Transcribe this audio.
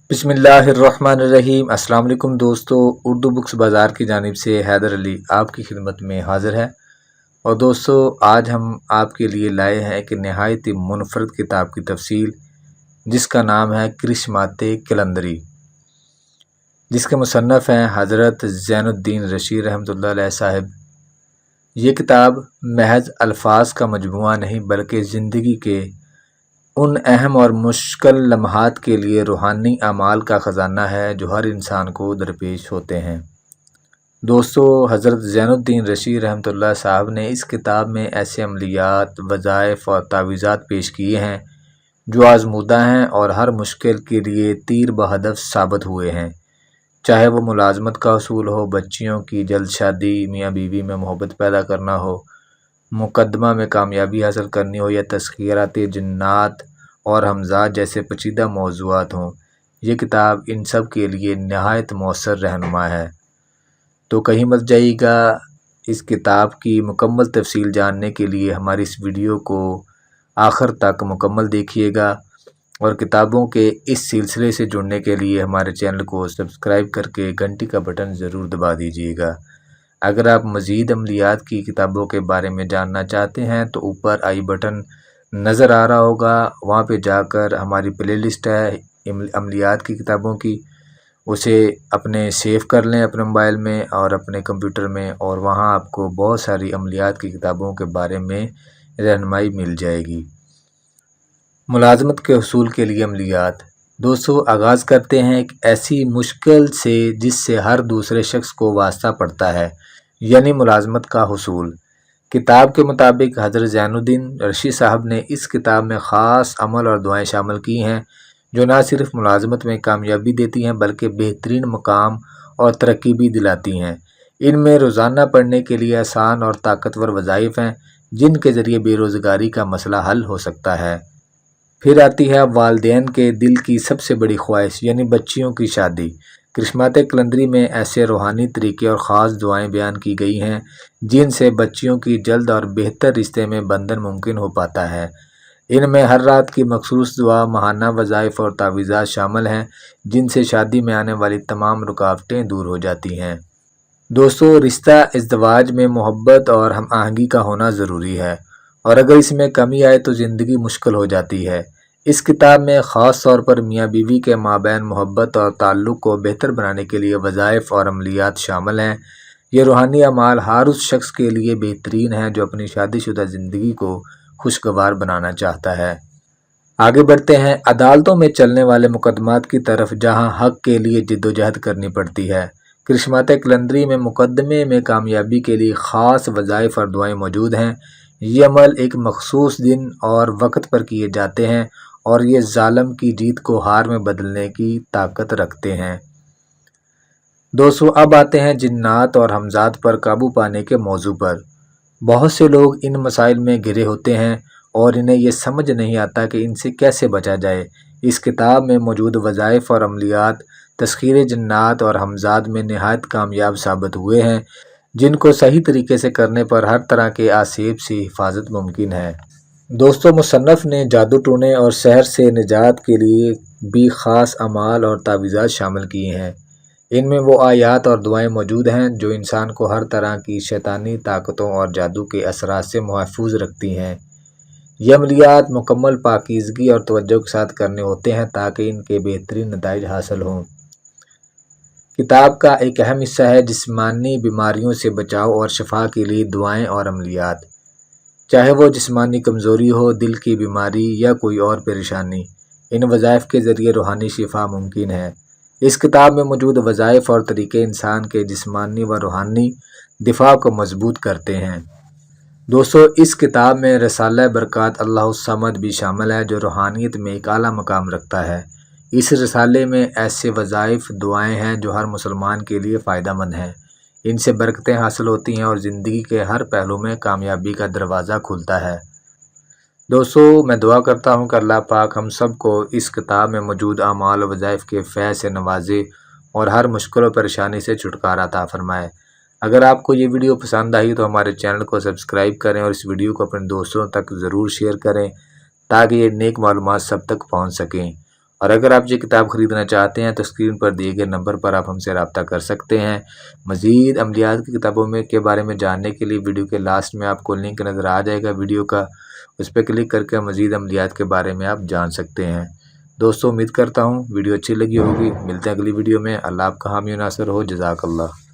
बिस्मिल्लाहिर्रहमानिर्रहीम। अस्सलाम वालेकुम दोस्तों, उर्दू बुक्स बाज़ार की जानिब से हैदर अली आपकी खिदमत में हाज़िर है। और दोस्तों, आज हम आपके लिए लाए हैं एक नहायत ही मुनफरद किताब की तफसील, जिसका नाम है करिश्मात कलंदरी, जिसके मुसन्नफ़ हैं हज़रत ज़ैनुद्दीन रशीद रहमतुल्लाह अलैह साहब। ये किताब महज अल्फाज का मजमुआ नहीं, बल्कि ज़िंदगी के उन अहम और मुश्किल लम्हात के लिए रूहानी अमाल का ख़जाना है जो हर इंसान को दरपेश होते हैं। दोस्तों, हज़रत ज़ैनुद्दीन रशीद रहमतुल्लाह साहब ने इस किताब में ऐसे अमलियात, वज़ाइफ और तावीज़ात पेश किए हैं जो आज़मूदा हैं और हर मुश्किल के लिए तीर बहदफ साबित हुए हैं। चाहे वो मुलाजमत का हसूल हो, बच्चियों की जल्द शादी, मियाँ बीवी में मोहब्बत पैदा करना हो, मुकदमा में कामयाबी हासिल करनी हो, या तज़किरात जिन्नात और हमज़ात जैसे पेचीदा मौज़ूआत हों, ये किताब इन सब के लिए नहायत मौसर रहनुमा है। तो कहीं मत जाइएगा। इस किताब की मुकम्मल तफसील जानने के लिए हमारी इस वीडियो को आखिर तक मुकम्मल देखिएगा, और किताबों के इस सिलसिले से जुड़ने के लिए हमारे चैनल को सब्सक्राइब करके घंटी का बटन ज़रूर दबा दीजिएगा। अगर आप मज़ीद अमलियात की किताबों के बारे में जानना चाहते हैं तो ऊपर आई बटन नज़र आ रहा होगा, वहाँ पे जाकर हमारी प्लेलिस्ट है अमलियात की किताबों की, उसे अपने सेव कर लें अपने मोबाइल में और अपने कंप्यूटर में, और वहाँ आपको बहुत सारी अमलियात की किताबों के बारे में रहनुमाई मिल जाएगी। मुलाजमत के हसूल के लिए अमलियात। दोस्तों, आगाज़ करते हैं एक ऐसी मुश्किल से जिससे हर दूसरे शख्स को वास्ता पड़ता है, यानी मुलाजमत का हसूल। किताब के मुताबिक हज़रत ज़ैनुद्दीन रशीद साहब ने इस किताब में ख़ास अमल और दुआएं शामिल की हैं जो न सिर्फ मुलाजमत में कामयाबी देती हैं बल्कि बेहतरीन मकाम और तरक्की भी दिलाती हैं। इनमें रोज़ाना पढ़ने के लिए आसान और ताकतवर वज़ाइफ हैं जिनके ज़रिए बेरोज़गारी का मसला हल हो सकता है। फिर आती है वालिदैन के दिल की सबसे बड़ी ख्वाहिश, यानी बच्चियों की शादी। करिश्मात कलंदरी में ऐसे रूहानी तरीके और ख़ास दुआएं बयान की गई हैं जिनसे बच्चियों की जल्द और बेहतर रिश्ते में बंधन मुमकिन हो पाता है। इनमें हर रात की मखसूस दुआ, माहाना वज़ाइफ और तावीज़ात शामिल हैं जिनसे शादी में आने वाली तमाम रुकावटें दूर हो जाती हैं। दोस्तों, रिश्ता इज़्दवाज में मोहब्बत और हम आहंगी का होना ज़रूरी है, और अगर इसमें कमी आए तो ज़िंदगी मुश्किल हो जाती है। इस किताब में ख़ास तौर पर मियाँ बीवी के माबैन मोहब्बत और ताल्लुक़ को बेहतर बनाने के लिए वज़ाइफ और अमलियात शामिल हैं। ये रूहानी अमाल हर उस शख्स के लिए बेहतरीन हैं जो अपनी शादीशुदा ज़िंदगी को खुशगवार बनाना चाहता है। आगे बढ़ते हैं अदालतों में चलने वाले मुकदमात की तरफ, जहाँ हक़ के लिए जिद्दोजहद करनी पड़ती है। करिश्मात कलंदरी में मुकदमे में कामयाबी के लिए ख़ास वज़ाइफ और दुआएं मौजूद हैं। ये अमल एक मखसूस दिन और वक्त पर किए जाते हैं और ये ज़ालिम की जीत को हार में बदलने की ताकत रखते हैं। दोस्तों, अब आते हैं जिन्नात और हमज़ात पर काबू पाने के मौजू पर। बहुत से लोग इन मसाइल में घिरे होते हैं और इन्हें यह समझ नहीं आता कि इनसे कैसे बचा जाए। इस किताब में मौजूद वज़ाइफ और अमलियात तस्खीर जिन्नात और हमज़ात में नहायत कामयाब साबित हुए हैं, जिनको सही तरीके से करने पर हर तरह के आसेब से हिफाजत मुमकिन है। दोस्तों, मुसन्नफ़ ने जादू टोने और सहर से निजात के लिए भी ख़ास अमाल और तावीज़ात शामिल किए हैं। इनमें वो आयात और दुआएं मौजूद हैं जो इंसान को हर तरह की शैतानी ताकतों और जादू के असरात से महफूज रखती हैं। ये अमलियात मुकम्मल पाकीज़गी और तवज्जो के साथ करने होते हैं ताकि इनके बेहतरीन नताइज हासिल हों। किताब का एक अहम हिस्सा है जिस्मानी बीमारियों से बचाव और शफा के लिए दुआएं और अमलियात। चाहे वो जिस्मानी कमज़ोरी हो, दिल की बीमारी या कोई और परेशानी, इन वज़ाइफ के ज़रिए रूहानी शिफा मुमकिन है। इस किताब में मौजूद वज़ाइफ और तरीके इंसान के जिस्मानी व रूहानी दिफा को मजबूत करते हैं। दोस्तों, इस किताब में रसाला बरक़ात अल्लाहुस्समद भी शामिल है जो रूहानियत में एक आला मकाम रखता है। इस रसाले में ऐसे वज़ाइफ दुआएं हैं जो हर मुसलमान के लिए फ़ायदेमंद हैं। इनसे बरकतें हासिल होती हैं और ज़िंदगी के हर पहलू में कामयाबी का दरवाज़ा खुलता है। दोस्तों, मैं दुआ करता हूँ कि अल्लाह पाक हम सब को इस किताब में मौजूद अमाल और वज़ाइफ के फैज़ से नवाजे और हर मुश्किल और परेशानी से छुटकारा अता फ़रमाए। अगर आपको ये वीडियो पसंद आई तो हमारे चैनल को सब्सक्राइब करें और इस वीडियो को अपने दोस्तों तक ज़रूर शेयर करें ताकि ये नेक मालूमात सब तक पहुँच सकें। اور اگر آپ یہ کتاب خریدنا چاہتے ہیں تو اسکرین پر دیے گئے نمبر پر آپ ہم سے رابطہ کر سکتے ہیں۔ مزید عملیات کی کتابوں کے بارے میں جاننے کے لیے ویڈیو کے لاسٹ میں آپ کو لنک نظر آ جائے گا ویڈیو کا، اس پہ کلک کر کے مزید عملیات کے بارے میں آپ جان سکتے ہیں۔ دوستو امید کرتا ہوں ویڈیو اچھی لگی ہوگی، ملتے ہیں اگلی ویڈیو میں۔ اللہ آپ کا حامی و ناصر ہو، جزاک اللہ۔